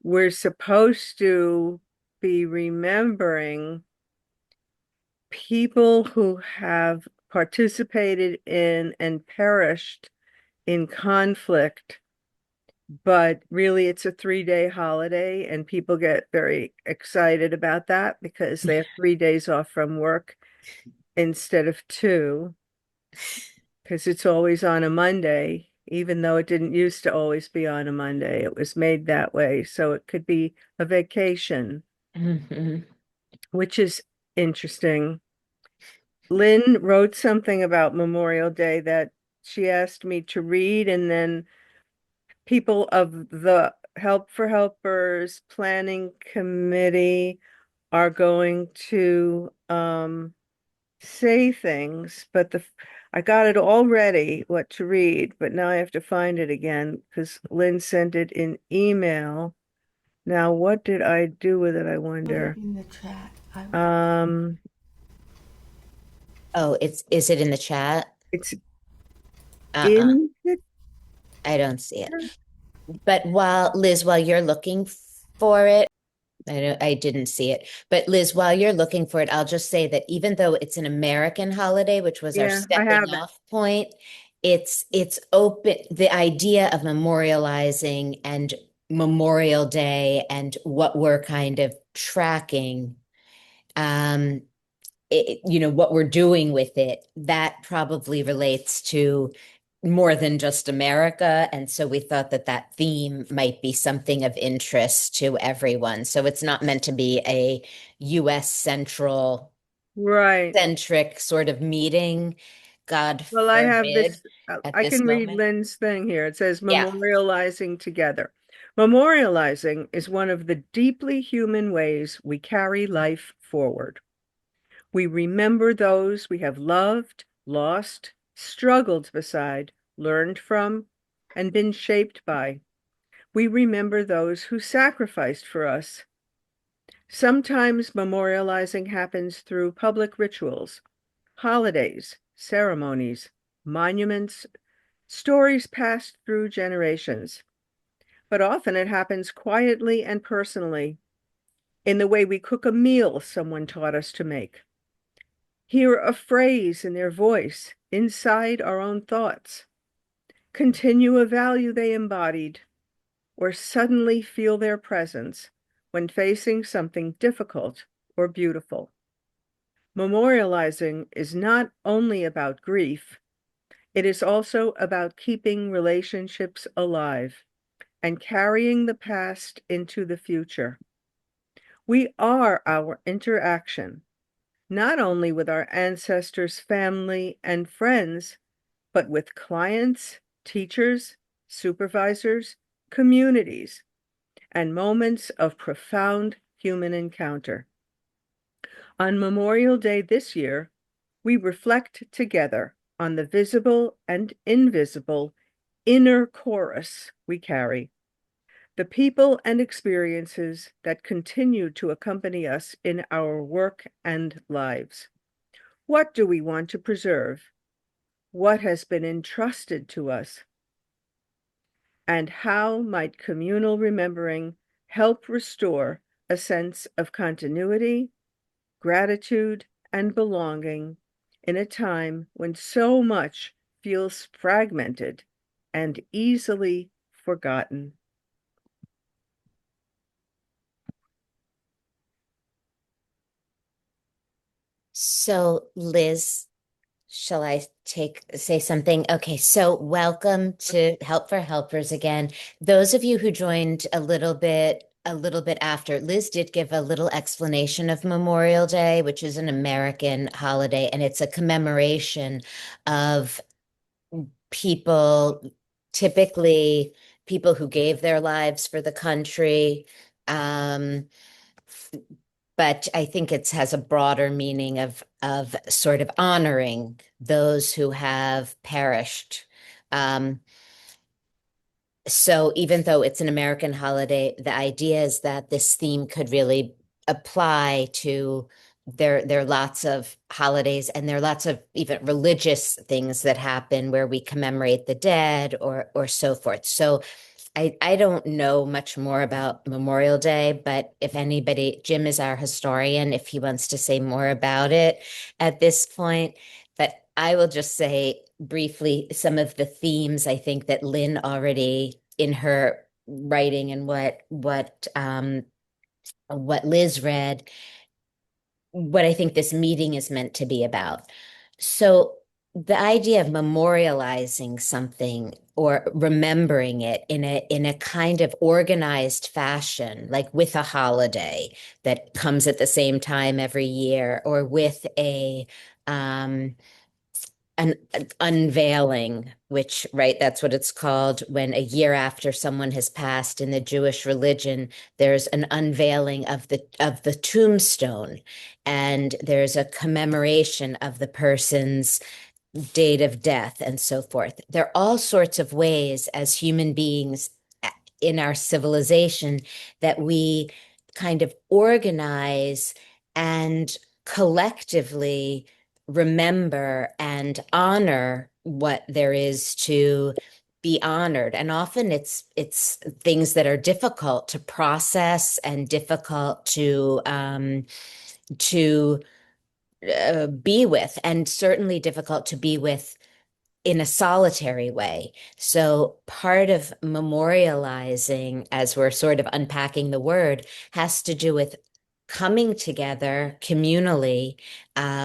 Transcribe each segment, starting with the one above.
we're supposed to be remembering people who have participated in and perished in conflict, but really it's a 3-day holiday, and people get very excited about that because they have 3 days off from work instead of two, because it's always on a Monday, even though it didn't used to always be on a Monday. It was made that way, so it could be a vacation, Mhm. which is interesting. Lynn wrote something about Memorial Day that she asked me to read, and then people of the Help for Helpers Planning Committee are going to say things, but I got it all ready what to read, but now I have to find it again because Lynn sent it in email. Now, what did I do with it, I Put it wonder? in the chat. I will. Um, Oh, is it in the chat? it's Uh-uh, in the, I don't see it. But while you're looking for it, I didn't see it. But Liz, while you're looking for it, I'll just say that even though it's an American holiday, which was our yeah, I stepping have it. off point, it's open. The idea of memorializing and Memorial Day and what we're kind of tracking, um, what we're doing with it, that probably relates to more than just America. And so we thought that that theme might be something of interest to everyone. So it's not meant to be a US Right. centric sort of meeting, God Well, I have forbid, this, at I this can read moment. Lynn's thing here. It says Yeah. memorializing together. Memorializing is one of the deeply human ways we carry life forward. We remember those we have loved, lost, struggled beside, learned from, and been shaped by. We remember those who sacrificed for us. Sometimes memorializing happens through public rituals, holidays, ceremonies, monuments, stories passed through generations. But often it happens quietly and personally, in the way we cook a meal someone taught us to make, hear a phrase in their voice inside our own thoughts, continue a value they embodied, or suddenly feel their presence when facing something difficult or beautiful. Memorializing is not only about grief, it is also about keeping relationships alive and carrying the past into the future. We are our interaction, not only with our ancestors, family, and friends, but with clients, teachers, supervisors, communities, and moments of profound human encounter. On Memorial Day this year, we reflect together on the visible and invisible inner chorus we carry, the people and experiences that continue to accompany us in our work and lives. What do we want to preserve? What has been entrusted to us? And how might communal remembering help restore a sense of continuity, gratitude, and belonging in a time when so much feels fragmented and easily forgotten? So, Liz, shall I say something? Okay, so welcome to Help for Helpers again. Those of you who joined a little bit after, Liz did give a little explanation of Memorial Day, which is an American holiday, and it's a commemoration of people, typically people who gave their lives for the country. Um, but I think it has a broader meaning of sort of honoring those who have perished. Um, so even though it's an American holiday, the idea is that this theme could really apply to there are lots of holidays and there are lots of even religious things that happen where we commemorate the dead or so forth. So I don't know much more about Memorial Day, but if anybody, Jim is our historian, if he wants to say more about it at this point. But I will just say briefly some of the themes I think that Lynn already in her writing and what Liz read, what I think this meeting is meant to be about. So the idea of memorializing something or remembering it in a kind of organized fashion, like with a holiday that comes at the same time every year, or with um, an unveiling, which, right, that's what it's called when a year after someone has passed in the Jewish religion, there's an unveiling of the tombstone, and there's a commemoration of the person's date of death and so forth. There are all sorts of ways as human beings in our civilization that we kind of organize and collectively remember and honor what there is to be honored. And often it's things that are difficult to process and difficult to be with, and certainly difficult to be with in a solitary way. So part of memorializing, as we're sort of unpacking the word, has to do with coming together communally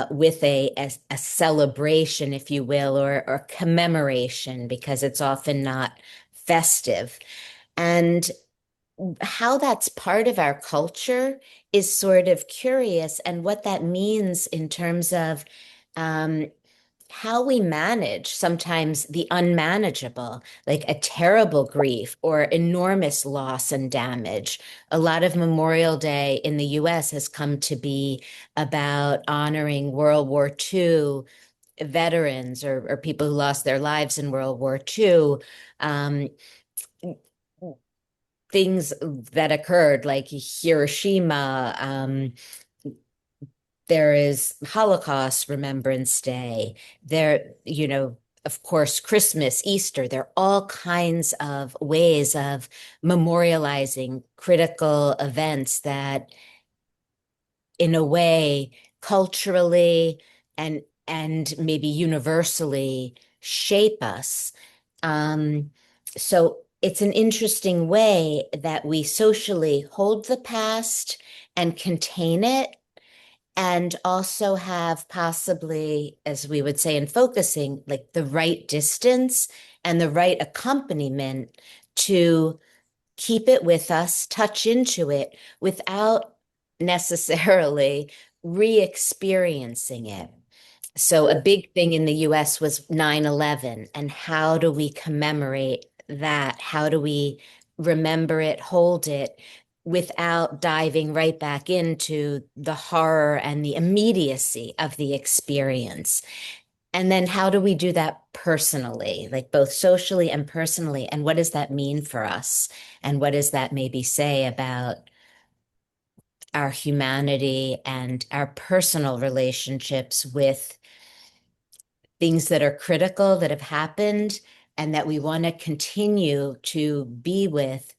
with a celebration, if you will, or commemoration, because it's often not festive. And how that's part of our culture is sort of curious, and what that means in terms of um, how we manage sometimes the unmanageable, like a terrible grief or enormous loss and damage. A lot of Memorial Day in the US has come to be about honoring World War II veterans, or people who lost their lives in World War II. Um, Things that occurred, like Hiroshima. There is Holocaust Remembrance Day. There, of course, Christmas, Easter. There are all kinds of ways of memorializing critical events that, in a way, culturally and maybe universally shape us. Um, so it's an interesting way that we socially hold the past and contain it, and also have possibly, as we would say in focusing, like the right distance and the right accompaniment to keep it with us, touch into it without necessarily re-experiencing it. So a big thing in the US was 9/11, and how do we commemorate that? How do we remember it, hold it, without diving right back into the horror and the immediacy of the experience? And then how do we do that personally, like both socially and personally? And what does that mean for us? And what does that maybe say about our humanity and our personal relationships with things that are critical that have happened and that we want to continue to be with?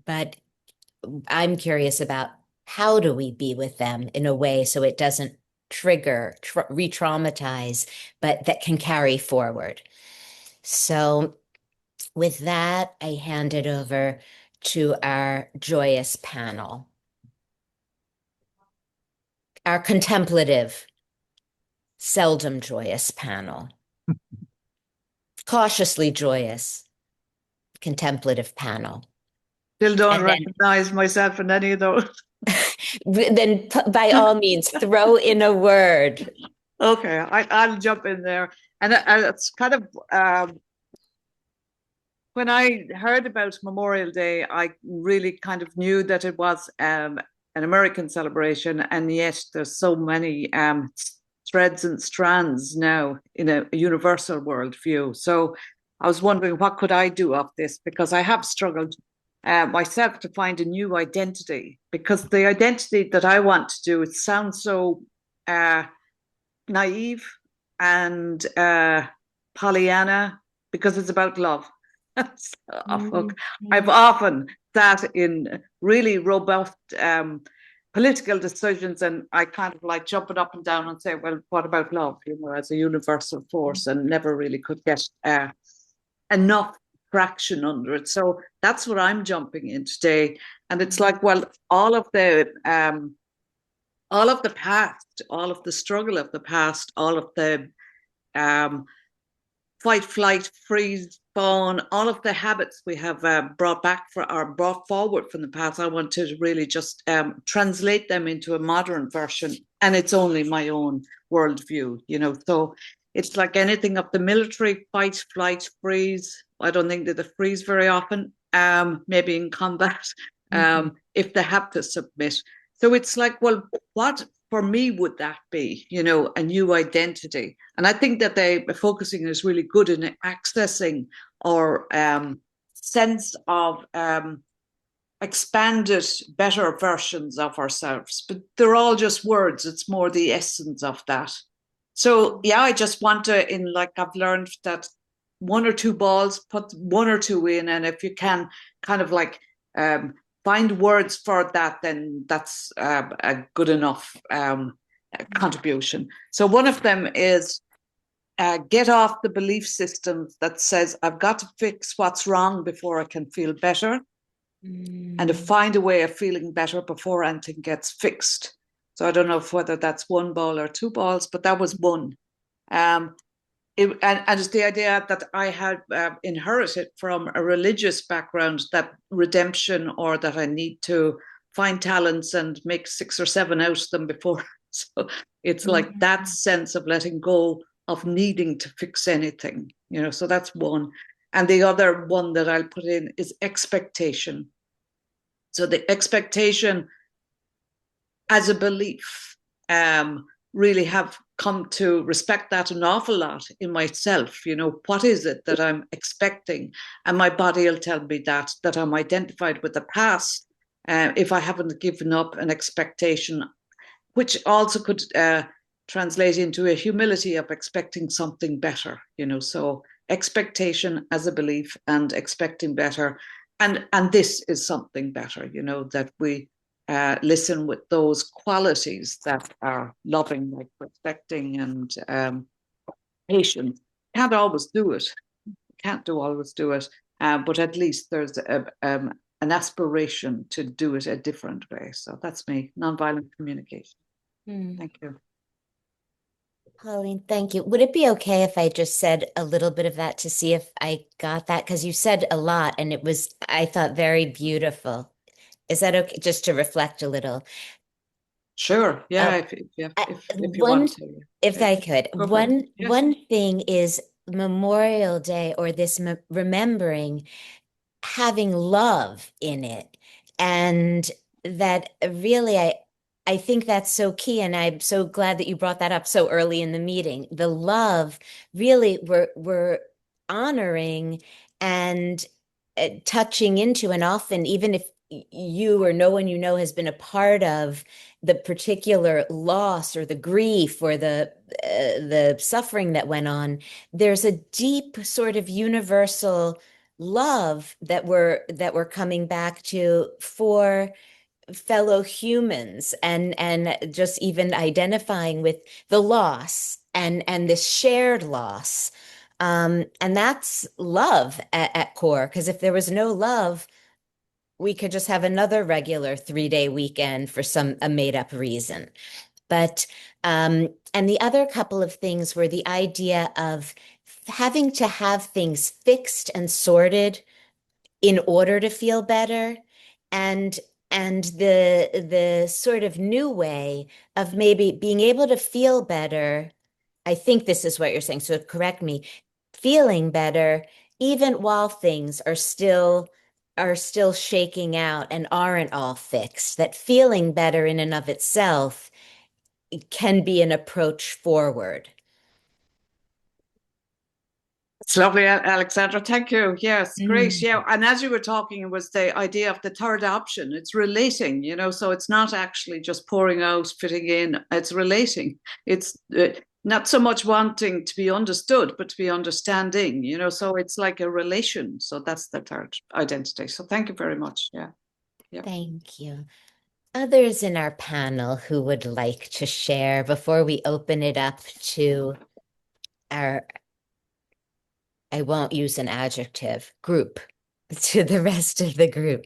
But I'm curious about, how do we be with them in a way so it doesn't trigger, re-traumatize, but that can carry forward. So with that, I hand it over to our joyous panel, our contemplative, seldom joyous panel, cautiously joyous, contemplative panel. Still don't And recognize myself in any of those. then by all means, throw in a word. Okay, I'll jump in there. And it's kind of, when I heard about Memorial Day, I really kind of knew that it was an American celebration, and yet there's so many threads and strands now in a universal worldview. So I was wondering, what could I do of this? Because I have struggled myself to find a new identity, because the identity that I want to do, it sounds so naive and Pollyanna, because it's about love. Look, I've often sat in really robust political decisions, and I kind of like jump it up and down and say, well, what about love, as a universal force, and never really could get enough traction under it. So that's what I'm jumping in today. And it's like, well, all of the past, all of the struggle of the past, all of the fight, flight, freeze, fawn, all of the habits we have brought forward from the past. I want to really just translate them into a modern version, and it's only my own worldview, So it's like anything of the military: fight, flight, freeze. I don't think that they freeze very often. Maybe in combat, if they have to submit. So it's like, well, what for me would that be, a new identity? And I think that the focusing is really good in accessing our sense of expanded, better versions of ourselves. But they're all just words. It's more the essence of that. So yeah, I just want to, I've learned that one or two balls, put one or two in, and if you can kind of find words for that, then that's a good enough contribution. So one of them is get off the belief system that says I've got to fix what's wrong before I can feel better, and to find a way of feeling better before anything gets fixed. So I don't know whether that's one ball or two balls, but that was one. And it's the idea that I had inherited from a religious background, that redemption, or that I need to find talents and make 6 or 7 out of them before. So it's like that sense of letting go of needing to fix anything, so that's one. And the other one that I'll put in is expectation. So the expectation as a belief, really have come to respect that an awful lot in myself. What is it that I'm expecting? And my body will tell me that I'm identified with the past if I haven't given up an expectation, which also could translate into a humility of expecting something better, so expectation as a belief and expecting better. And this is something better, that we listen with those qualities that are loving, like respecting and patient. Can't always do it. Can't always do it. But at least there's an aspiration to do it a different way. So that's me, nonviolent communication. Thank you. Pauline, thank you. Would it be okay if I just said a little bit of that to see if I got that? Because you said a lot and it was, I thought, very beautiful. Is that okay? Just to reflect a little. Sure. Yeah. If you want to. If I could. Yes. One thing is Memorial Day, or this remembering having love in it. And that really, I think that's so key. And I'm so glad that you brought that up so early in the meeting. The love, really, we're honoring and touching into, and often, even if you or no one has been a part of the particular loss or the grief or the suffering that went on, there's a deep sort of universal love that we're coming back to for fellow humans, and just even identifying with the loss and this shared loss, and that's love at core. Because if there was no love, we could just have another regular 3-day weekend for a made-up reason. But and the other couple of things were the idea of having to have things fixed and sorted in order to feel better, and the sort of new way of maybe being able to feel better. I think this is what you're saying, so correct me, feeling better even while things are still shaking out and aren't all fixed. That feeling better in and of itself can be an approach forward. It's lovely, Alexandra. Thank you. Yes, great. Yeah. And as you were talking, it was the idea of the third option. It's relating, so it's not actually just pouring out, fitting in. It's relating. It's not so much wanting to be understood, but to be understanding, you know, so it's like a relation. So that's the third identity. So thank you very much. Yeah. Yeah. Thank you. Others in our panel who would like to share before we open it up to our, I won't use an adjective, group, to the rest of the group.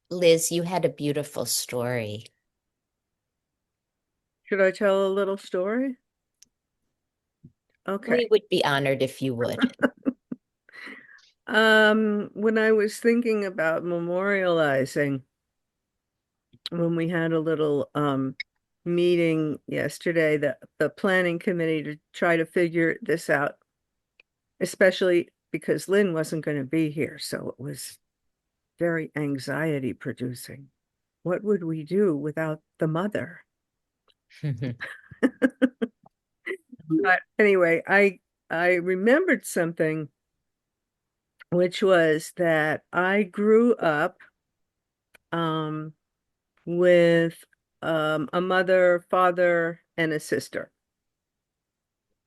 Liz, you had a beautiful story. Should I tell a little story? Okay. We would be honored if you would. When I was thinking about memorializing, when we had a little meeting yesterday, the planning committee to try to figure this out, especially because Lynn wasn't going to be here, so it was very anxiety producing. What would we do without the mother? But anyway, I remembered something, which was that I grew up with a mother, father, and a sister.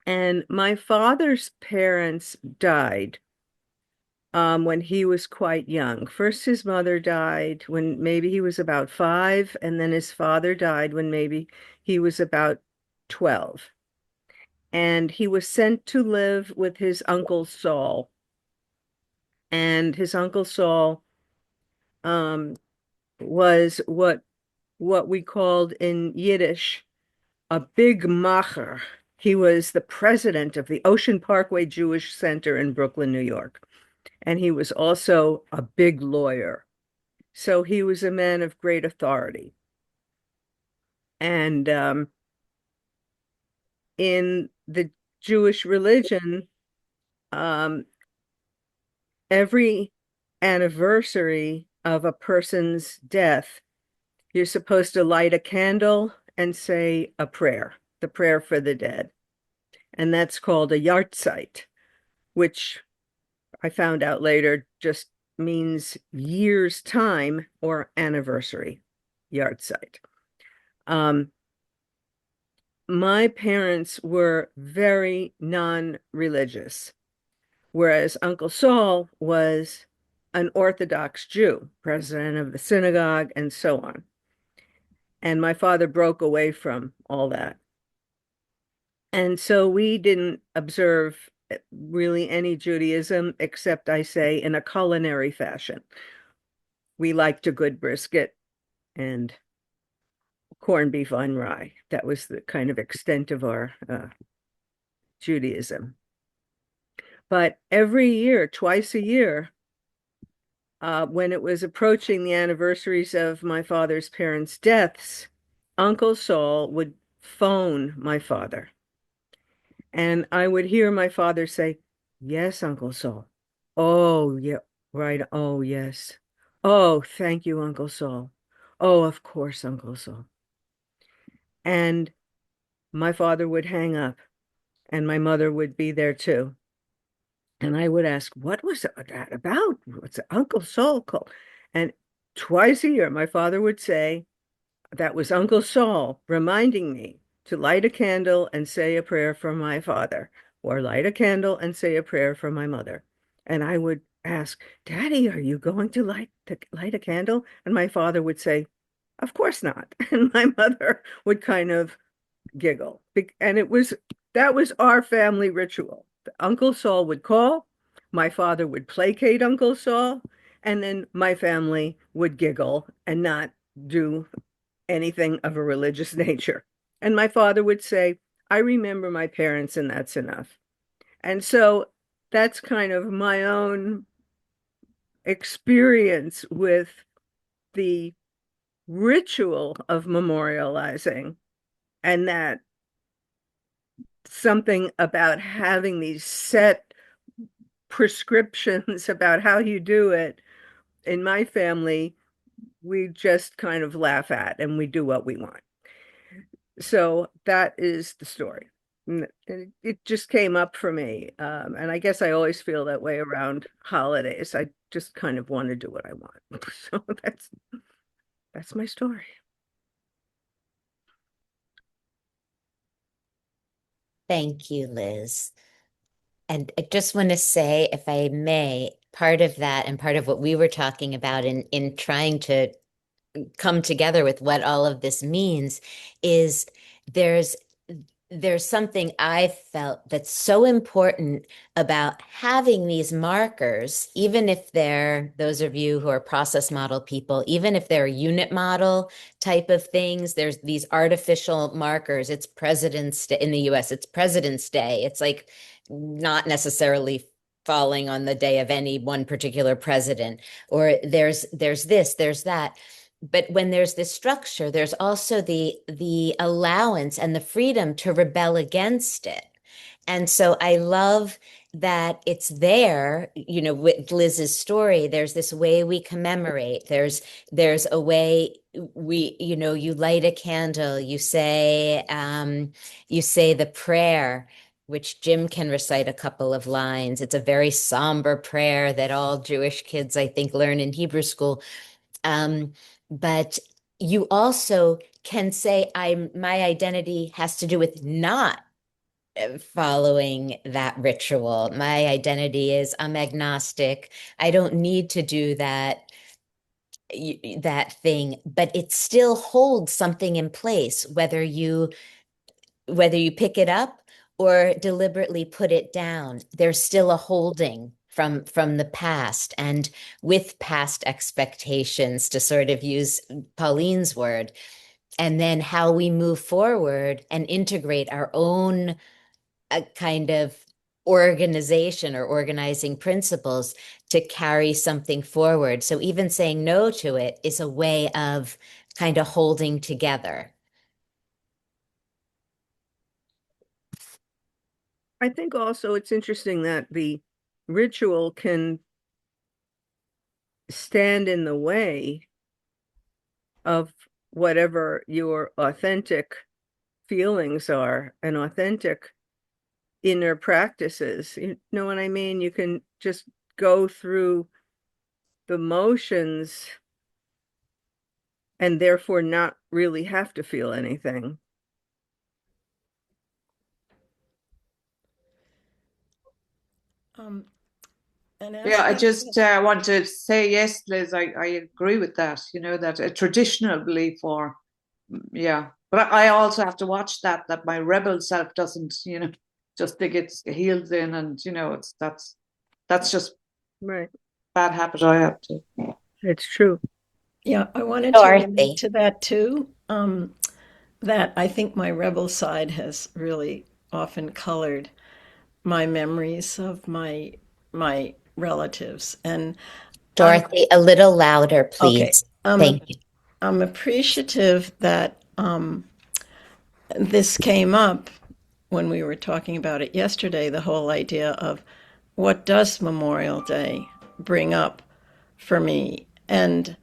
And my father's parents died when he was quite young. First, his mother died when maybe he was about 5, and then his father died when maybe he was about 12. And he was sent to live with his uncle Saul. And his uncle Saul um, was what we called in Yiddish a big macher. He was the president of the Ocean Parkway Jewish Center in Brooklyn, New York. And he was also a big lawyer. So he was a man of great authority. And in the Jewish religion, um, every anniversary of a person's death, you're supposed to light a candle and say a prayer, the prayer for the dead. And that's called a yahrzeit, which I found out later just means year's time or anniversary, yahrzeit. My parents were very non-religious, whereas Uncle Saul was an Orthodox Jew, president of the synagogue, and so on. And my father broke away from all that. And so we didn't observe really any Judaism, except I say in a culinary fashion. We liked a good brisket and corned beef on rye. That was the kind of extent of our Judaism. But every year, twice a year, when it was approaching the anniversaries of my father's parents' deaths, Uncle Saul would phone my father. And I would hear my father say, "Yes, Uncle Saul. Oh, yeah, right. Oh, yes. Oh, thank you, Uncle Saul. Oh, of course, Uncle Saul." And my father would hang up, and my mother would be there too. And I would ask, "What was that about? What's Uncle Saul called?" And twice a year, my father would say, "That was Uncle Saul reminding me to light a candle and say a prayer for my father, or light a candle and say a prayer for my mother." And I would ask, "Daddy, are you going to light a candle?" And my father would say, "Of course not." And my mother would kind of giggle. And that was our family ritual. Uncle Saul would call, my father would placate Uncle Saul, and then my family would giggle and not do anything of a religious nature. And my father would say, "I remember my parents, and that's enough." And so that's kind of my own experience with the ritual of memorializing, and that something about having these set prescriptions about how you do it. In my family, we just kind of laugh at and we do what we want. So that is the story. And it just came up for me. And I guess I always feel that way around holidays. I just kind of want to do what I want. So that's That's my story. Thank you, Liz. And I just want to say, if I may, part of that and part of what we were talking about in trying to come together with what all of this means is there's there's something I felt that's so important about having these markers, even if they're those of you who are process model people, even if they're unit model type of things, there's these artificial markers. It's President's Day in the US, it's President's Day. It's like not necessarily falling on the day of any one particular president, or there's this, there's that. But when there's this structure, there's also the allowance and the freedom to rebel against it. And so I love that it's there, you know, with Liz's story, there's this way we commemorate. There's a way we, you know, you light a candle, you say the prayer, which Jim can recite a couple of lines. It's a very somber prayer that all Jewish kids, I think, learn in Hebrew school. But you also can say, my identity has to do with not following that ritual. My identity is I'm agnostic. I don't need to do that thing, but it still holds something in place, whether you pick it up or deliberately put it down. There's still a holding from the past, and with past expectations, to sort of use Pauline's word, and then how we move forward and integrate our own kind of organization or organizing principles to carry something forward. So even saying no to it is a way of kind of holding together. I think also it's interesting that the ritual can stand in the way of whatever your authentic feelings are and authentic inner practices. You know what I mean? You can just go through the motions and therefore not really have to feel anything. An Yeah, I aspect just want to say yes, Liz. I agree with that. You know, that a traditional belief, or yeah, but I also have to watch that my rebel self doesn't, you know, just dig its heels in, and you know, that's just Right. bad habit I have to. It's true. Yeah, I wanted to relate Dorothy. to that too. That I think my rebel side has really often colored my memories of my relatives. And I'm Dorothy, a little louder, okay. please. Thank you. I'm appreciative that this came up when we were talking about it yesterday, the whole idea of what does Memorial Day bring up for me? And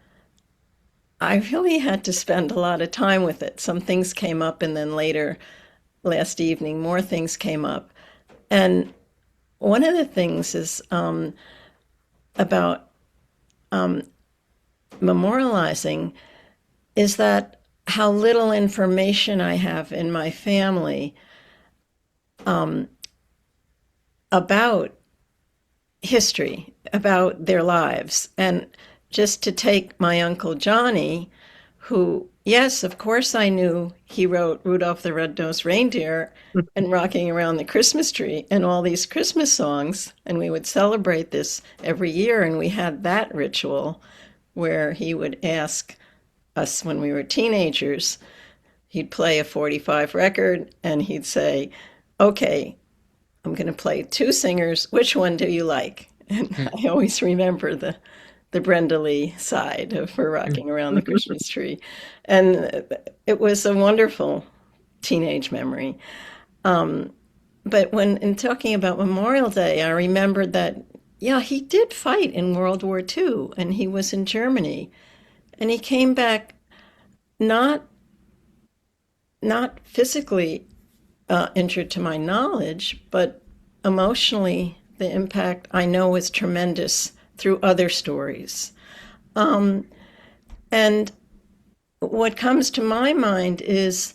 I really had to spend a lot of time with it. Some things came up, and then later, last evening, more things came up. And one of the things is about memorializing is that how little information I have in my family about history, about their lives. And just to take my Uncle Johnny, who, yes, of course, I knew he wrote Rudolph the Red-Nosed Reindeer and Rocking Around the Christmas Tree and all these Christmas songs. And we would celebrate this every year. And we had that ritual where he would ask us when we were teenagers, he'd play a 45 record and he'd say, okay, I'm going to play two singers. Which one do you like? And I always remember the Brenda Lee side of her Rocking Around the Christmas Tree. And it was a wonderful teenage memory. But when in talking about Memorial Day, I remembered that, yeah, he did fight in World War II and he was in Germany. And he came back not not physically injured to my knowledge, but emotionally, the impact I know was tremendous through other stories. And what comes to my mind is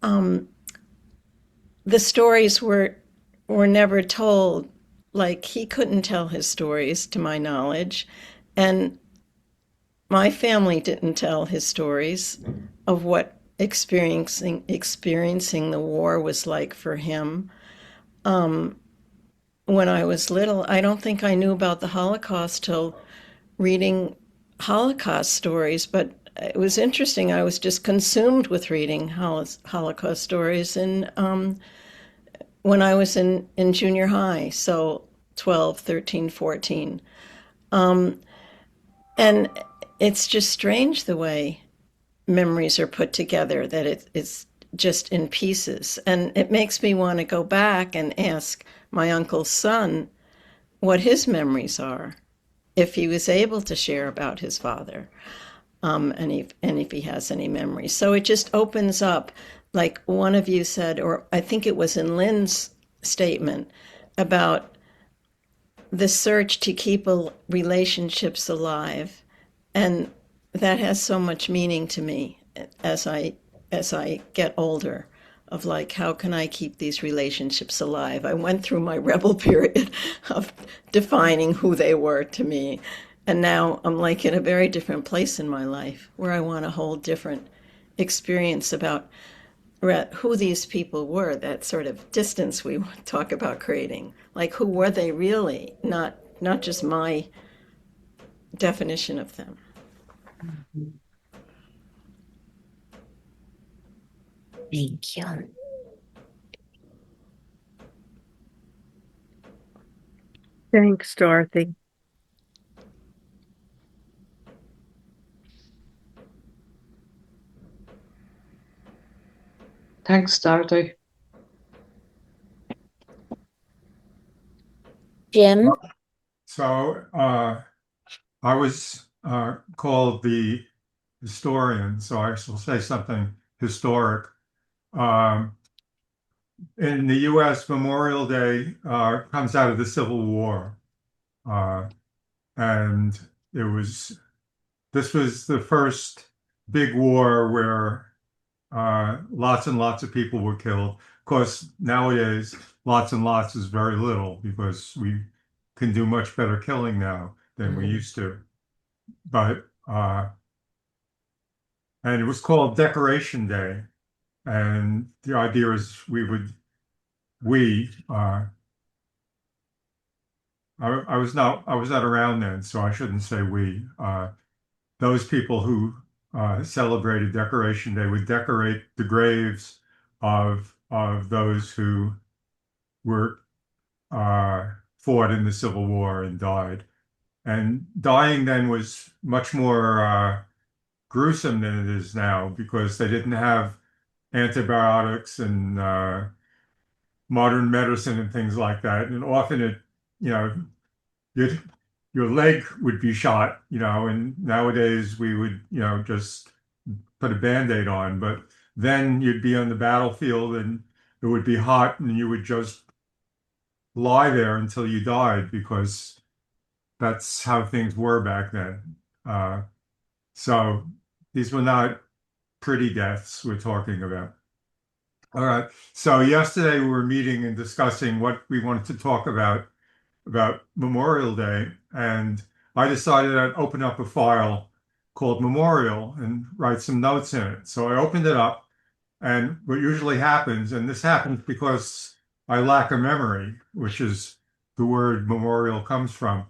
the stories were never told. Like, he couldn't tell his stories, to my knowledge, and my family didn't tell his stories of what experiencing the war was like for him. When I was little, I don't think I knew about the Holocaust till reading Holocaust stories, but it was interesting. I was just consumed with reading Holocaust stories when I was in junior high, so 12, 13, 14. And it's just strange the way memories are put together, that it's just in pieces. And it makes me want to go back and ask my uncle's son what his memories are, if he was able to share about his father, and if he has any memories. So it just opens up, like one of you said, or I think it was in Lynn's statement, about the search to keep relationships alive. And that has so much meaning to me as I get older, of like, how can I keep these relationships alive? I went through my rebel period of defining who they were to me. And now I'm like in a very different place in my life where I want a whole different experience about who these people were, that sort of distance we talk about creating. Like, who were they really? Not just my definition of them. Thank you. Thanks, Dorothy. Thanks, Dorothy. Jim? So I was called the historian, so I shall say something historic. In the U.S., Memorial Day comes out of the Civil War, and this was the first big war where lots and lots of people were killed. Of course, nowadays, lots and lots is very little because we can do much better killing now than we used to. But and it was called Decoration Day, and the idea is I was not around then, so I shouldn't say we. Those people who celebrated Decoration Day would decorate the graves of those who were fought in the Civil War and died. And dying then was much more gruesome than it is now because they didn't have antibiotics and modern medicine and things like that. And often you know, your your leg would be shot, and nowadays we would, just put a Band-Aid on. But then you'd be on the battlefield and it would be hot and you would just lie there until you died because that's how things were back then. So these were not pretty deaths we're talking about. All right. So yesterday we were meeting and discussing what we wanted to talk about Memorial Day, and I decided I'd open up a file called Memorial and write some notes in it. So I opened it up, and what usually happens, and this happens because I lack a memory, which is the word memorial comes from.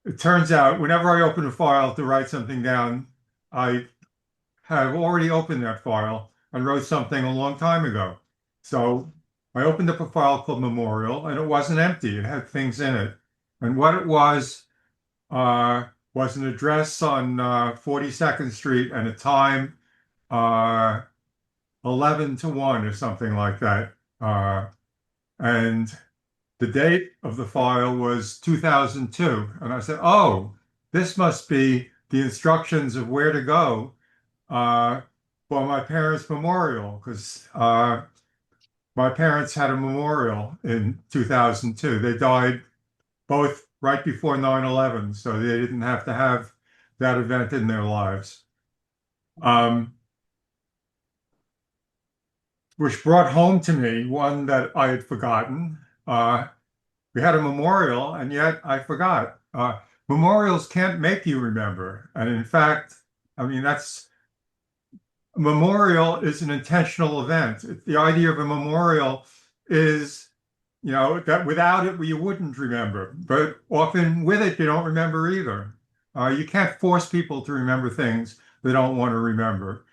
It turns out whenever I open a file to write something down, I have already opened that file and wrote something a long time ago. So I opened up a file called Memorial, and it wasn't empty. It had things in it. And what it was an address on 42nd Street and a time 11 to 1 or something like that. And the date of the file was 2002. And I said, oh, this must be the instructions of where to go for my parents' memorial, because my parents had a memorial in 2002. They died both right before 9/11, so they didn't have to have that event in their lives. Um, which brought home to me one that I had forgotten. We had a memorial, and yet I forgot. Memorials can't make you remember. And in fact, I mean, that's a memorial is an intentional event. The idea of a memorial is, that without it, you wouldn't remember. But often with it, you don't remember either. You can't force people to remember things they don't want to remember.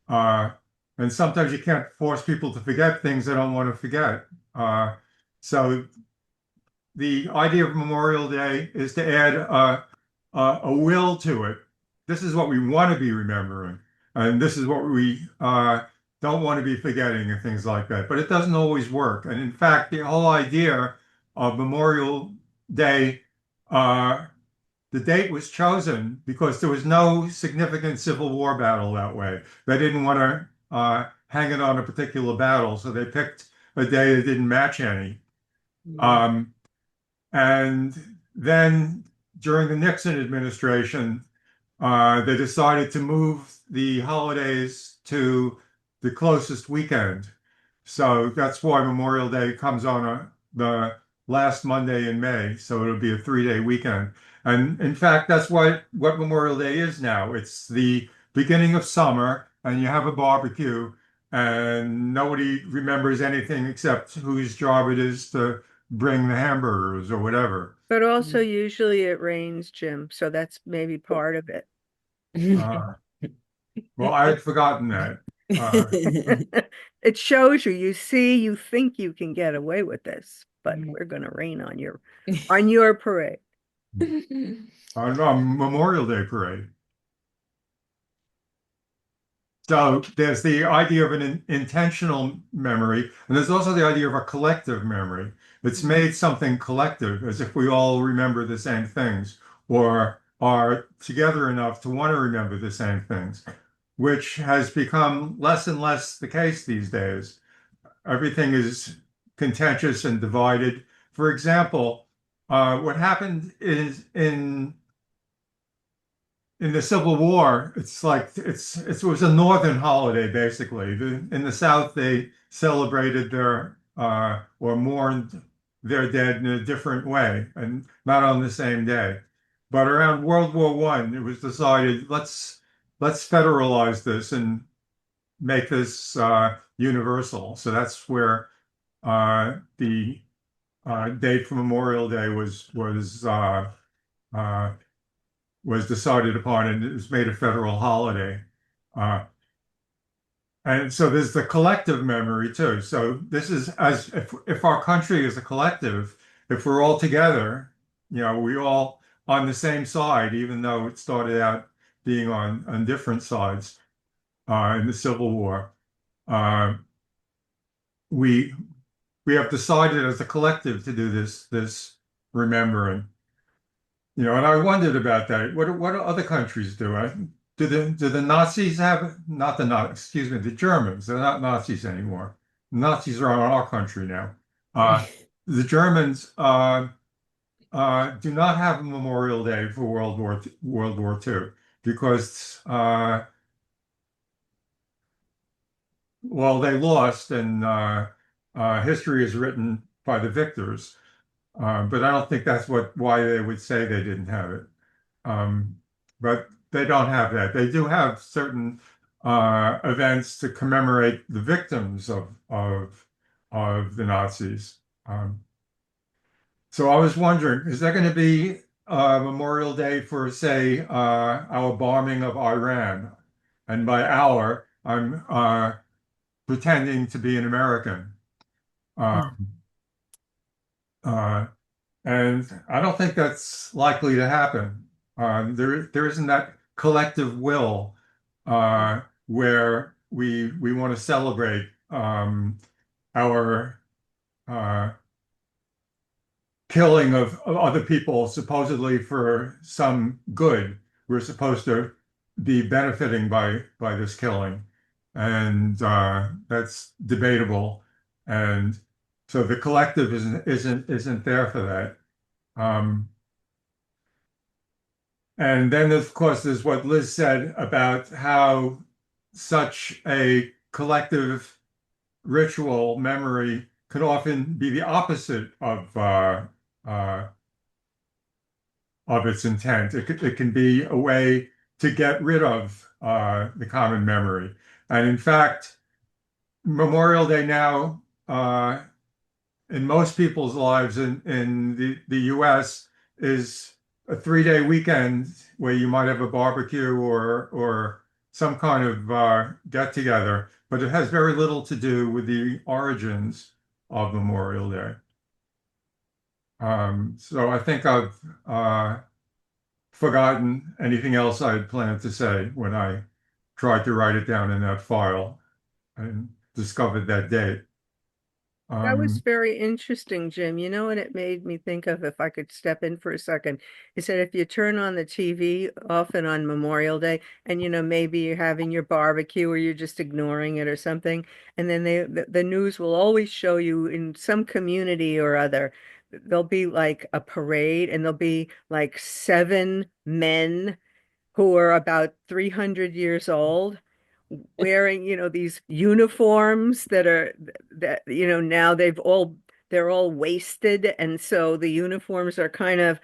Uh, and sometimes you can't force people to forget things they don't want to forget. So the idea of Memorial Day is to add a will to it. This is what we want to be remembering, and this is what we don't want to be forgetting, and things like that. But it doesn't always work. And in fact, the whole idea of Memorial Day, uh, the date was chosen because there was no significant Civil War battle that way. They didn't want to hang it on a particular battle, so they picked a day that didn't match any. Um, and then during the Nixon administration, they decided to move the holidays to the closest weekend. So that's why Memorial Day comes on the last Monday in May. So it'll be a 3-day weekend. And in fact, that's what Memorial Day is now. It's the beginning of summer, and you have a barbecue, and nobody remembers anything except whose job it is to bring the hamburgers or whatever. But also usually it rains, Jim, so that's maybe part of it. Uh, well, I had forgotten that. Uh, It shows you, you think you can get away with this, but we're gonna rain on your parade. Memorial Day parade. So there's the idea of an intentional memory, and there's also the idea of a collective memory. It's made something collective, as if we all remember the same things or are together enough to want to remember the same things, which has become less and less the case these days. Everything is contentious and divided. For example, what happened is in the Civil War, it's like it was a northern holiday basically. In the South, they celebrated their or mourned their dead in a different way and not on the same day. But around World War One, it was decided let's federalize this and make this universal. So that's where the date for Memorial Day uh, was decided upon, and it was made a federal holiday. Uh, and so there's the collective memory too. So this is as if our country is a collective, if we're all together, we all on the same side, even though it started out being on different sides in the Civil War. Uh, we we have decided as a collective to do this remembering. And I wondered about that. What do other countries do? Do the Nazis have not the Nazis, excuse me, the Germans? They're not Nazis anymore. Nazis are on our country now. The Germans do not have a Memorial Day for World War II because well, they lost, and history is written by the victors. But I don't think that's why they would say they didn't have it. Um, but they don't have that. They do have certain events to commemorate the victims of the Nazis. So I was wondering, is there going to be a Memorial Day for, say, our bombing of Iran? And by our, I'm pretending to be an American. Uh, And I don't think that's likely to happen. There isn't that collective will where we want to celebrate our uh, killing of other people supposedly for some good. We're supposed to be benefiting by this killing, and that's debatable. And so the collective isn't there for that. Um, and then, of course, there's what Liz said about how such a collective ritual memory could often be the opposite uh, of its intent. It can be a way to get rid of the common memory. And in fact, Memorial Day now, in most people's lives in the US, is a 3-day weekend where you might have a barbecue or some kind of get together, but it has very little to do with the origins of Memorial Day. So I think I've forgotten anything else I had planned to say when I tried to write it down in that file and discovered that date. That was Um, very interesting, Jim. You know what it made me think of, if I could step in for a second, is that if you turn on the TV often on Memorial Day and maybe you're having your barbecue or you're just ignoring it or something, and then the news will always show you in some community or other, there'll be like a parade and there'll be like 7 men who are about 300 years old wearing, these uniforms that now they're all wasted. And so the uniforms are kind of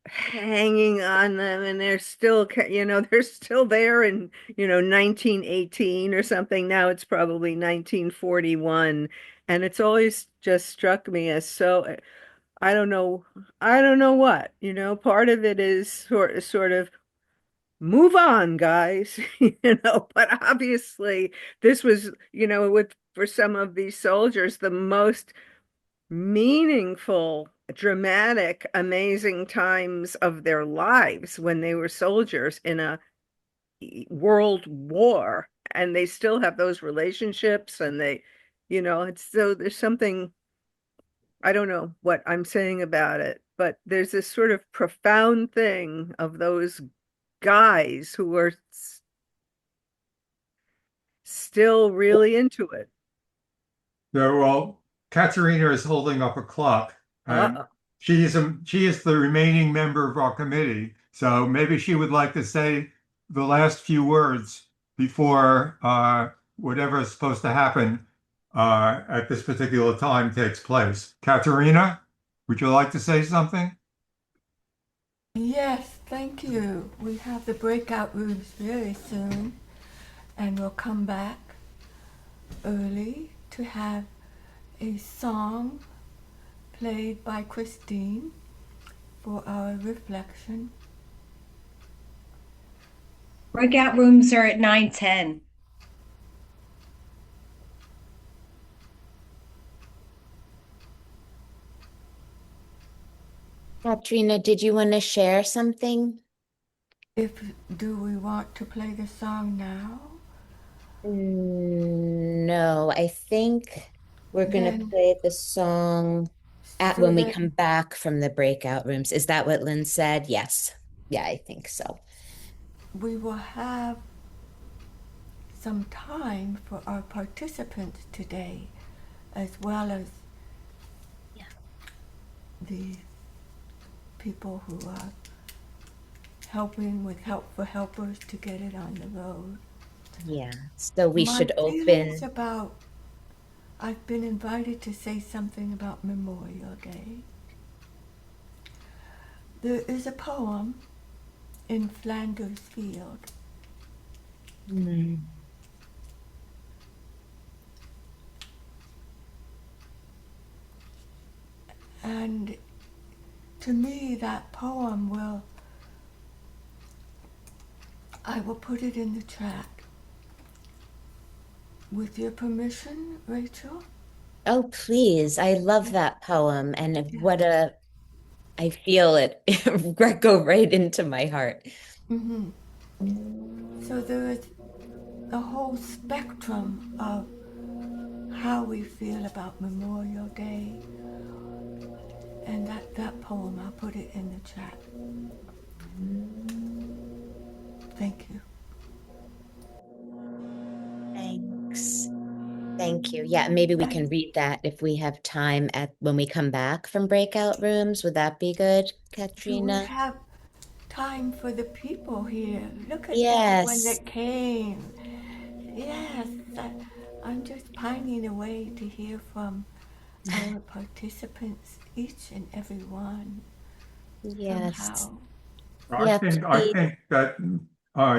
hanging on them and they're still, they're still there in, 1918 or something. Now it's probably 1941. And it's always just struck me as so, I don't know what, part of it is sort of move on, guys, but obviously this was, with for some of these soldiers, the most meaningful, dramatic, amazing times of their lives when they were soldiers in a world war. And they still have those relationships and it's so there's something, I don't know what I'm saying about it, but there's this sort of profound thing of those guys who were still really into it. so, well, Katerina is holding up a clock, and Uh-oh. she is the remaining member of our committee. So maybe she would like to say the last few words before whatever is supposed to happen at this particular time takes place. Katerina, would you like to say something? Yes, thank you. We have the breakout rooms very soon, and we'll come back early to have a song played by Christine for our reflection. Breakout rooms are at 9:10. Katrina, did you want to share something? Do we want to play the song now? No, I think we're going to Then, play the song at so when we that come back from the breakout rooms. Is that what Lynn said? Yes. Yeah, I think so. we will have some time for our participants today, as well as the people who are helping with Help for Helpers to get it on the road. Yeah. So we My should feelings open. about, I've been invited to say something about Memorial Day. There is a poem in Flanders Field. Hmm. And to me, that poem I will put it in the chat. With your permission, Rachel? Oh, please. I love that poem. And Yeah. I feel it go right into my heart. Mm-hmm. So there is a whole spectrum of how we feel about Memorial Day. And that poem, I'll put it in the chat. Thank you. Thanks. Thank you. Yeah, maybe we can read that if we have time at when we come back from breakout rooms. Would that be good, Do we Katrina? have time for the people here? Look at everyone Yes. that came. Yes, I'm just pining away to hear from our participants, each and every one, Yes. somehow. Yeah, I please. think that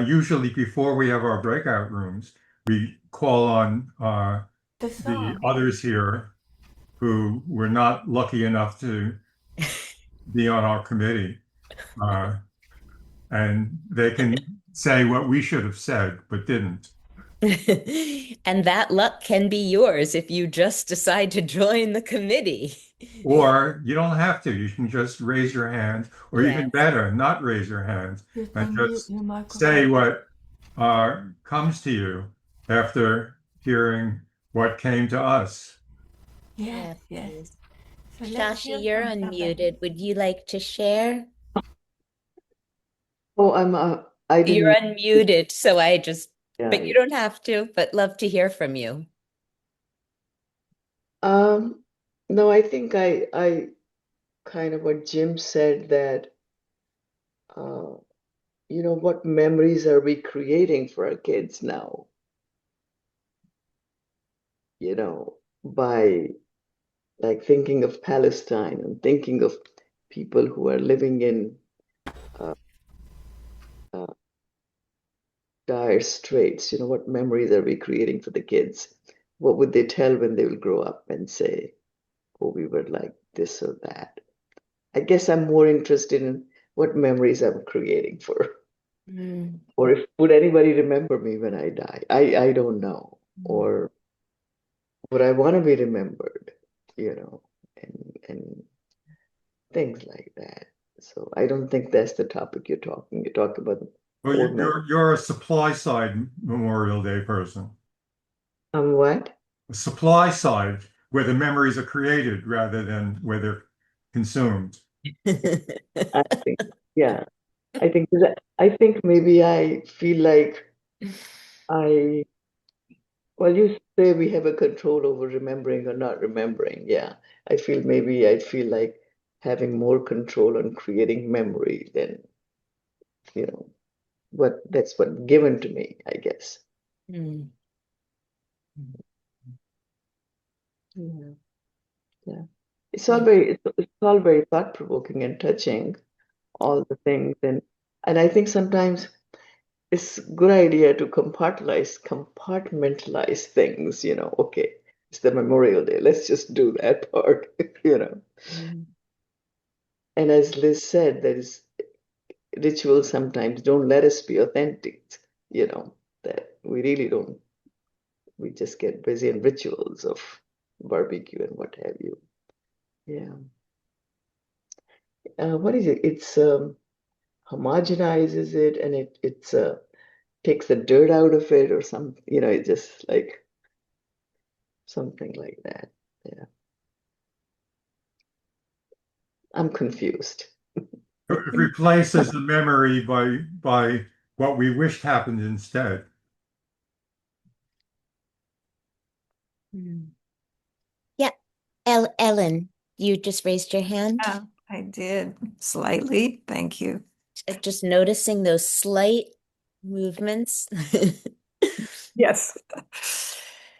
usually before we have our breakout rooms, we call on The the song. others here who were not lucky enough to be on our committee, uh, and they can say what we should have said but didn't. And that luck can be yours if you just decide to join the committee. Or you don't have to. You can just raise your hand, or even Yes. better, not raise your hand Just and unmute just your say microphone. what comes to you after hearing what came to us. Yes, Yeah, yes. please. So let's Shashi, hear you're from somebody. unmuted. Would you like to share? Oh, I You're didn't, unmuted, so but yeah. you don't have to, but love to hear from you. Um, no, I think I kind of what Jim said that, uh, what memories are we creating for our kids now? By like thinking of Palestine and thinking of people who are living in uh, uh, dire straits. What memories are we creating for the kids? What would they tell when they will grow up and say, oh, we were like this or that? I guess I'm more interested in what memories I'm creating for, Mm. or if would anybody remember me when I die? I don't know, or would I want to be remembered, and things like that. So I don't think that's the topic you're talking. You're talking about the Well, core memory. you're a supply side Memorial Day person. What? A supply side where the memories are created rather than where they're consumed. I think, yeah, I think maybe I feel like I well, you say we have a control over remembering or not remembering. Yeah, I feel maybe I feel like having more control on creating memory than, you know, what that's what given to me, I guess. Mm. Yeah, yeah. Yeah. It's all very thought-provoking and touching, all the things, and I think sometimes it's a good idea to compartmentalize things, okay, it's the Memorial Day, let's just do that part, Mm. And as Liz said, there is rituals sometimes don't let us be authentic, that we really don't, we just get busy in rituals of barbecue and what have you. Yeah. What is it? It's homogenizes it, and it's takes the dirt out of it or some, it's just like something like that. Yeah. I'm confused. It replaces the memory by what we wished happened instead. Mm. Yeah, Ellen, you just raised your hand. Yeah, I did slightly. Thank you. Just noticing those slight movements. Yes.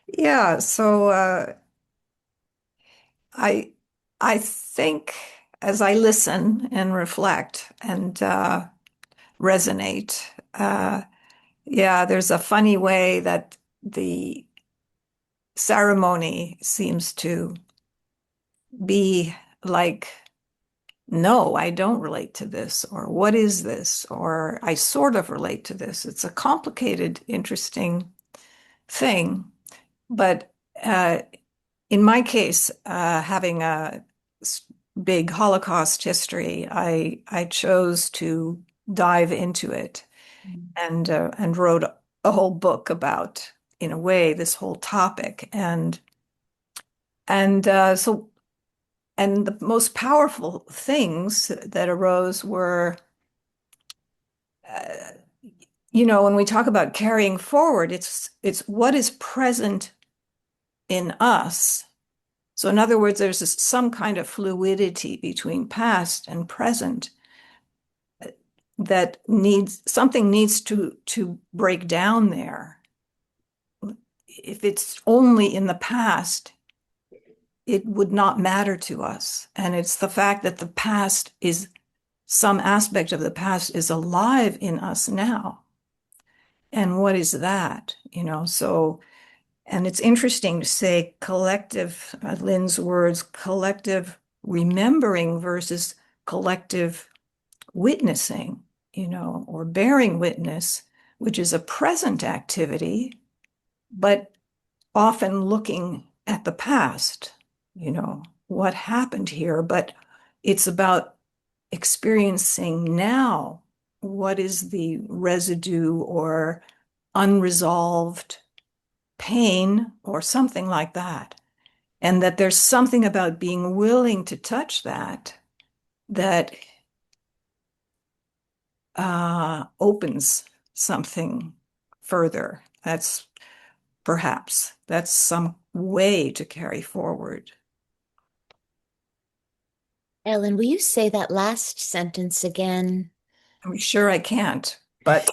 Yeah, so I I think as I listen and reflect and resonate, yeah, there's a funny way that the ceremony seems to be like, no, I don't relate to this, or what is this, or I sort of relate to this. It's a complicated, interesting thing. But in my case, having a big Holocaust history, I chose to dive into it and wrote a whole book about, in a way, this whole topic. And and the most powerful things that arose were, uh, when we talk about carrying forward, it's what is present in us. So in other words, there's some kind of fluidity between past and present that something needs to break down there. if it's only in the past, it would not matter to us. And it's the fact that the past is, some aspect of the past is alive in us now. And what is that? So, and it's interesting to say collective, Lynn's words, collective remembering versus collective witnessing, or bearing witness, which is a present activity, but often looking at the past, what happened here, but it's about experiencing now what is the residue or unresolved pain or something like that. And that there's something about being willing to touch that opens something further. That's some way to carry forward. Ellen, will you say that last sentence again? I'm sure I can't, but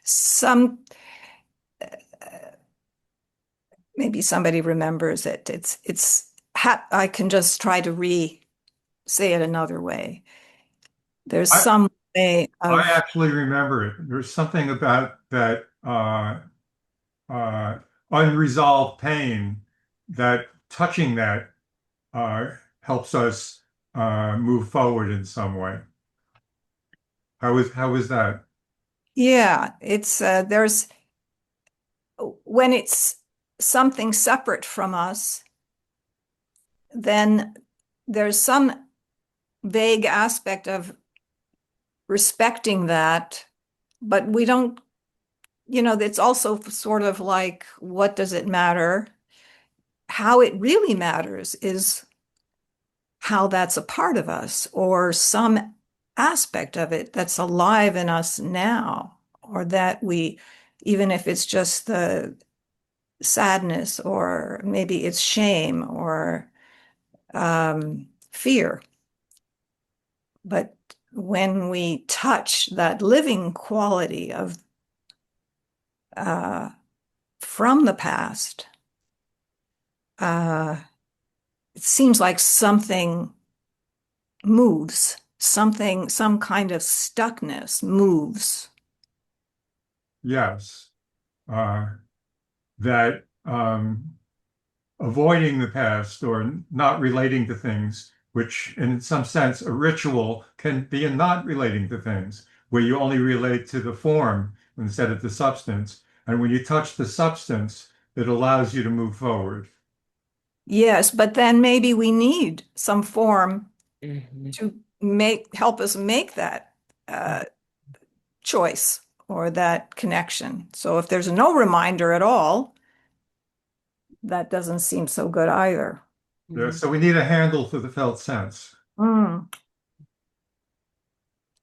some maybe somebody remembers it. I can just try to say it another way. There's some way of. I actually remember it. There's something about that unresolved pain that touching that helps us move forward in some way. How is that? Yeah, it's there's when it's something separate from us, then there's some vague aspect of respecting that, but we don't, it's also sort of like, what does it matter? How it really matters is how that's a part of us, or some aspect of it that's alive in us now, or that we, even if it's just the sadness, or maybe it's shame or fear. But when we touch that living quality of from the past, it seems like something moves, some kind of stuckness moves. Yes. That avoiding the past or not relating to things, which in some sense a ritual can be in not relating to things, where you only relate to the form instead of the substance. And when you touch the substance, it allows you to move forward. Yes, but then maybe we need some form to help us make that choice or that connection. So if there's no reminder at all, that doesn't seem so good either. Yeah, so we need a handle for the felt sense.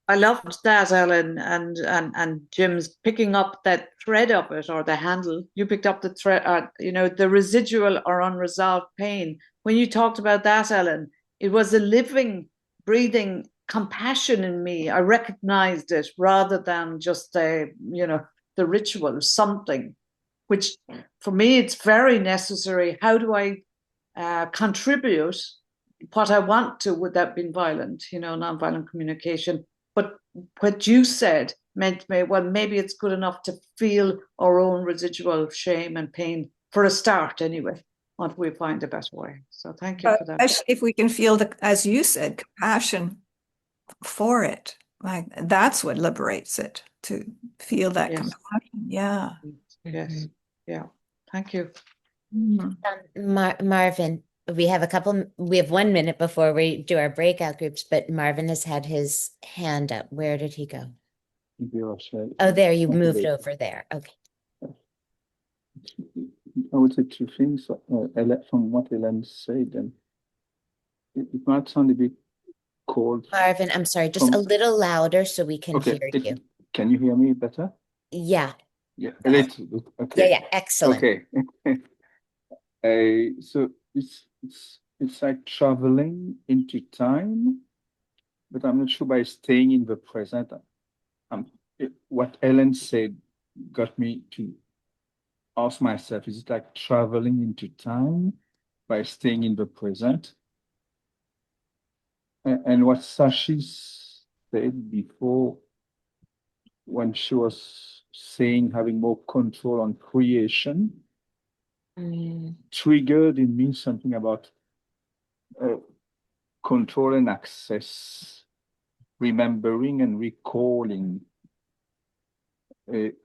I loved that, Ellen, and Jim's picking up that thread of it, or the handle. You picked up the thread, the residual or unresolved pain. When you talked about that, Ellen, it was a living, breathing compassion in me. I recognized it rather than just the ritual, something, which for me, it's very necessary. How do I contribute what I want to without being violent, nonviolent communication? But what you said meant maybe it's good enough to feel our own residual shame and pain for a start anyway, until we find a better way. So thank you for that. Especially if we can feel as you said, compassion for it. Like that's what liberates it, to feel that compassion. Yeah. Yes. Yeah. Thank you. Marvin, we have 1 minute before we do our breakout groups, but Marvin has had his hand up. Where did he go? Oh, there, you moved over there. Okay. I would say two things from what Ellen said, and it might sound a bit cold. Marvin, I'm sorry, just a little louder so we can hear you. Can you hear me better? Yeah. Yeah, a little bit. Okay. Yeah, excellent. Okay. So it's like traveling into time, but I'm not sure by staying in the present. What Ellen said got me to ask myself, is it like traveling into time by staying in the present? And what Sashi said before, when she was saying having more control on creation, triggered in me something about control and access, remembering and recalling.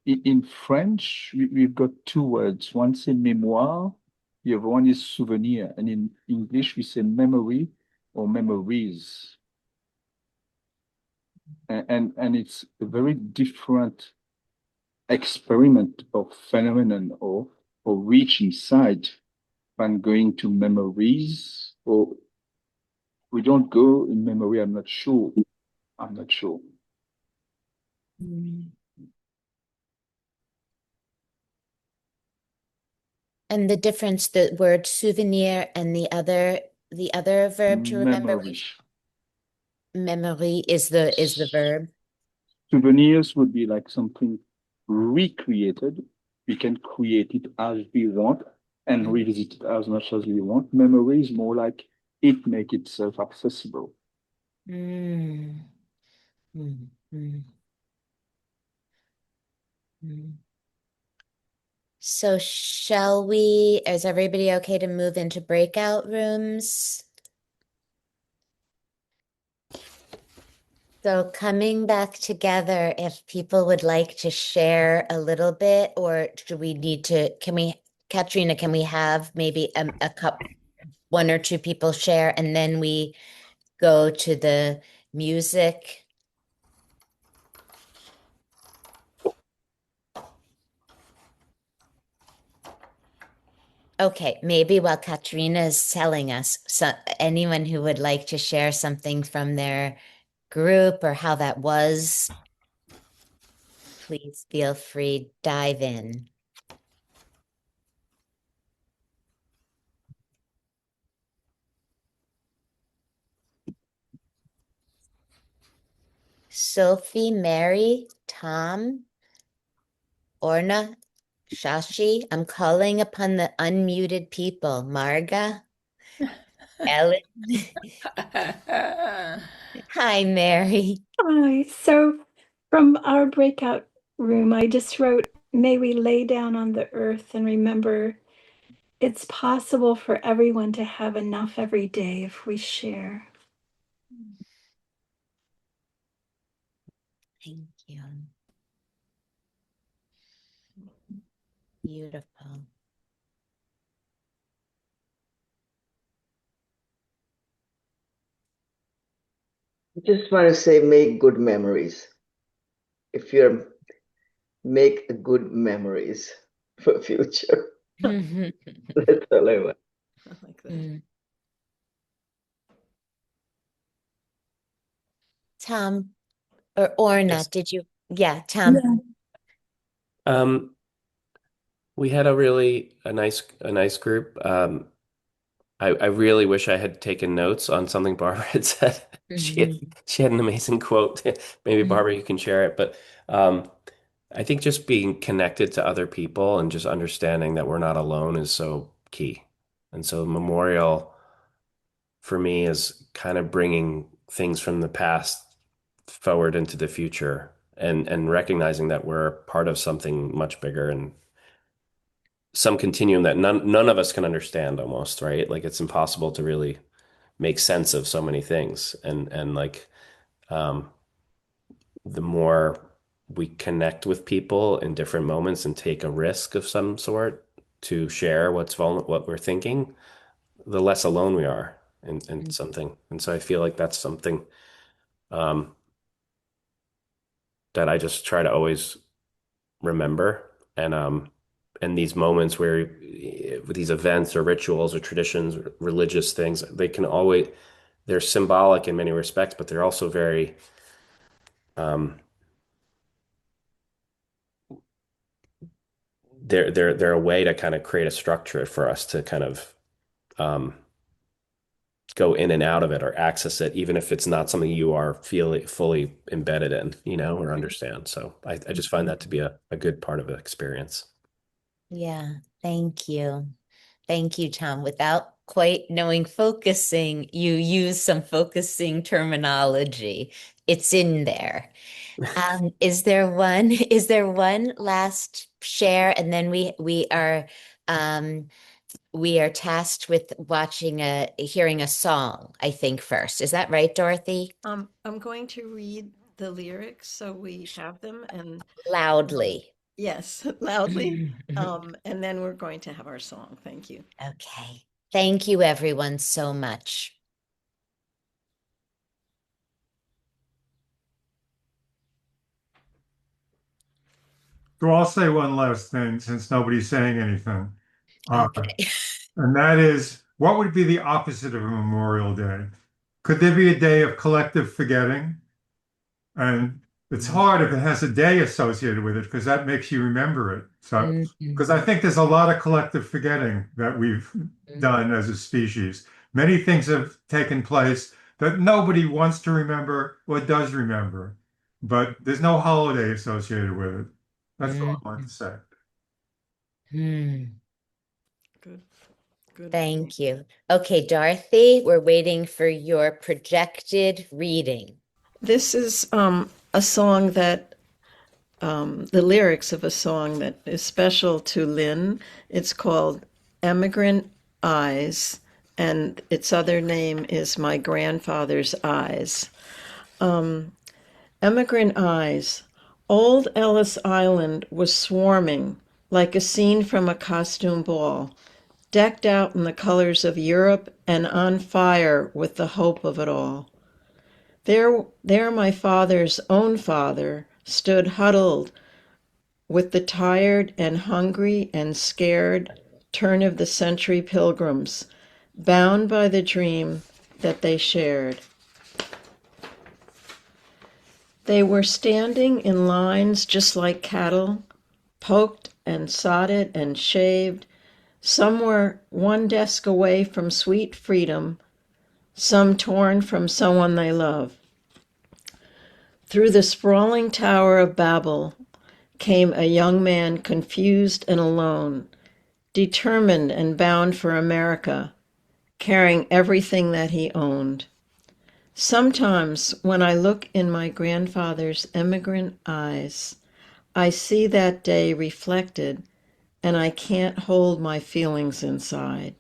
In French, we've got two words. One is mémoire, the other one is souvenir. And in English, we say memory or memories. And it's a very different experiment or phenomenon or reach inside than going to memories. Or we don't go in memory, I'm not sure. I'm not sure. And the difference, the word souvenir and the other verb to remember, Memory. memory is the verb. Souvenirs would be like something recreated. We can create it as we want and revisit it as much as we want. Memory is more like it make itself accessible. Mm. Mm. Mm. Mm. So shall we, is everybody okay to move into breakout rooms? So coming back together, if people would like to share a little bit, or do we need to, Katrina, can we have maybe a one or two people share and then we go to the music? Okay, maybe while Katrina is telling us, so anyone who would like to share something from their group or how that was, please feel free, dive in. Sophie, Mary, Tom, Orna, Shashi, I'm calling upon the unmuted people. Marga, Ellen. Hi, Mary. Hi. So from our breakout room, I just wrote, may we lay down on the earth and remember it's possible for everyone to have enough every day if we share. Thank you. Beautiful. I just want to say, make good memories. If you're make good memories for future. That's all I want. I like that. Tom or Orna, Yes. did you? Yeah, Tom. We had a nice group. I really wish I had taken notes on something Barbara had said. She had an amazing quote. Maybe Barbara, you can share it. But I think just being connected to other people and just understanding that we're not alone is so key. And so memorial for me is kind of bringing things from the past forward into the future and recognizing that we're part of something much bigger and some continuum that none of us can understand almost, right? Like it's impossible to really make sense of so many things. And like um, the more we connect with people in different moments and take a risk of some sort to share what we're thinking, the less alone we are in something. And so I feel like that's something um, that I just try to always remember. And these moments where with these events or rituals or traditions or religious things, they're symbolic in many respects, but they're also very they're a way to kind of create a structure for us to kind of um, go in and out of it or access it, even if it's not something you are fully embedded in, or understand. So I just find that to be a good part of the experience. Yeah, thank you. Thank you, Tom. Without quite knowing focusing, you use some focusing terminology. It's in there. Is there one last share? And then um we are tasked with hearing a song, I think first. Is that right, Dorothy? I'm going to read the lyrics so we have them and Loudly. yes, loudly. And then we're going to have our song. Thank you. Okay. Thank you, everyone, so much. So I'll say one last thing since nobody's saying anything. Okay. And that is, what would be the opposite of a Memorial Day? Could there be a day of collective forgetting? And it's hard if it has a day associated with it because that makes you remember it. So, because I think there's a lot of collective forgetting that we've done as a species. Many things have taken place that nobody wants to remember or does remember, but there's no holiday associated with it. That's all I want to say. Good. Good. Thank you. Okay, Dorothy, we're waiting for your projected reading. This is a song that the lyrics of a song that is special to Lynn. It's called Emigrant Eyes, and its other name is My Grandfather's Eyes. Emigrant Eyes. Old Ellis Island was swarming like a scene from a costume ball, decked out in the colors of Europe and on fire with the hope of it all. There my father's own father stood huddled with the tired and hungry and scared turn-of-the-century pilgrims, bound by the dream that they shared. They were standing in lines just like cattle, poked and sodded and shaved, some were one desk away from sweet freedom, some torn from someone they love. Through the sprawling Tower of Babel came a young man confused and alone, determined and bound for America, carrying everything that he owned. Sometimes when I look in my grandfather's emigrant eyes, I see that day reflected, and I can't hold my feelings inside.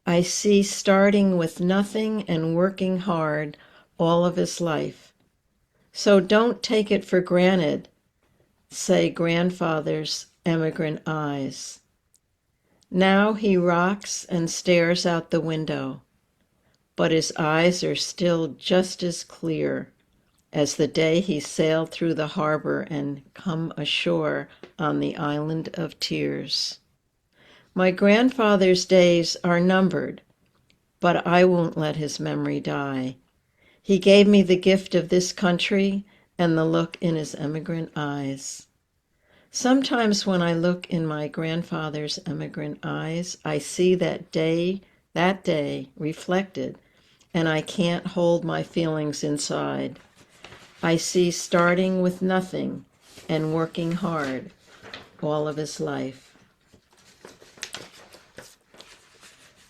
I see starting with nothing and working hard all of his life. So don't take it for granted, say grandfather's emigrant eyes. Now he rocks and stares out the window, but his eyes are still just as clear as the day he sailed through the harbor and come ashore on the island of tears. My grandfather's days are numbered, but I won't let his memory die. He gave me the gift of this country and the look in his emigrant eyes. Sometimes when I look in my grandfather's emigrant eyes, I see that day reflected, and I can't hold my feelings inside. I see starting with nothing and working hard all of his life.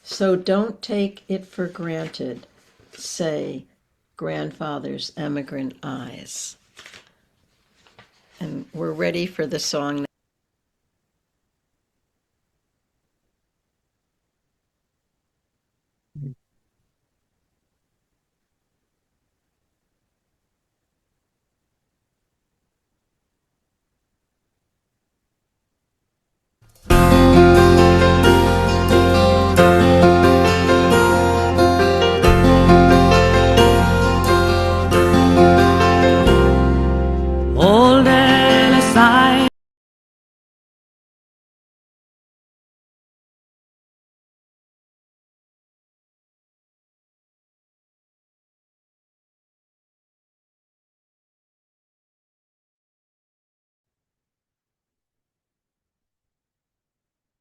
So don't take it for granted, say grandfather's emigrant eyes. And we're ready for the song. Old Ellis Island.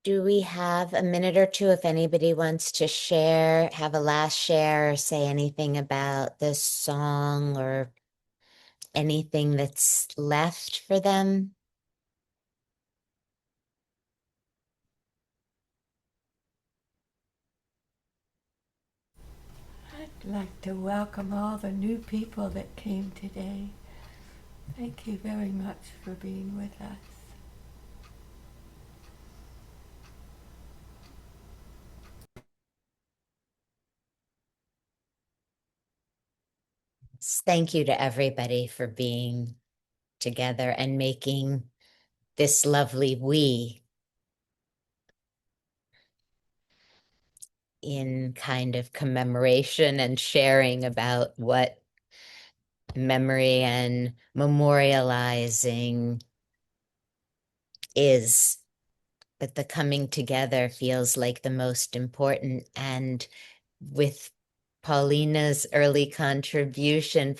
Do we have a minute or two if anybody wants to share, have a last share, or say anything about this song or anything that's left for them? I'd like to welcome all the new people that came today. Thank you very much for being with us. Thank you to everybody for being together and making this lovely we in kind of commemoration and sharing about what memory and memorializing is. That the coming together feels like the most important. And with Pauline's contribution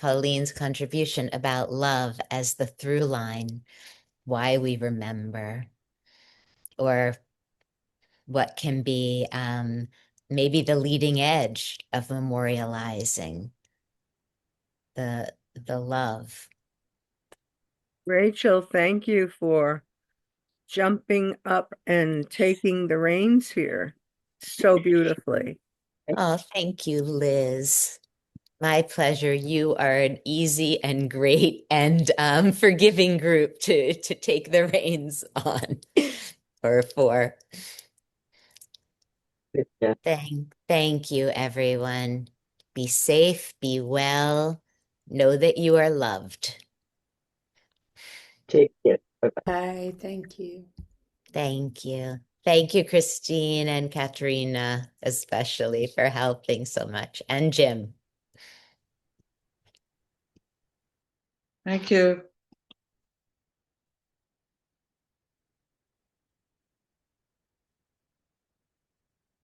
about love as the through line, why we remember, or what can be maybe the leading edge of memorializing the love. Rachel, thank you for jumping up and taking the reins here so beautifully. Oh, thank you, Liz. My pleasure. You are an easy and great and forgiving group to take the reins on or for. Yeah. Thank you, everyone. Be safe, be well, know that you are loved. Take care. Bye. Thank you. Thank you. Thank you, Christine and Katerina, especially for helping so much, and Jim. Thank you.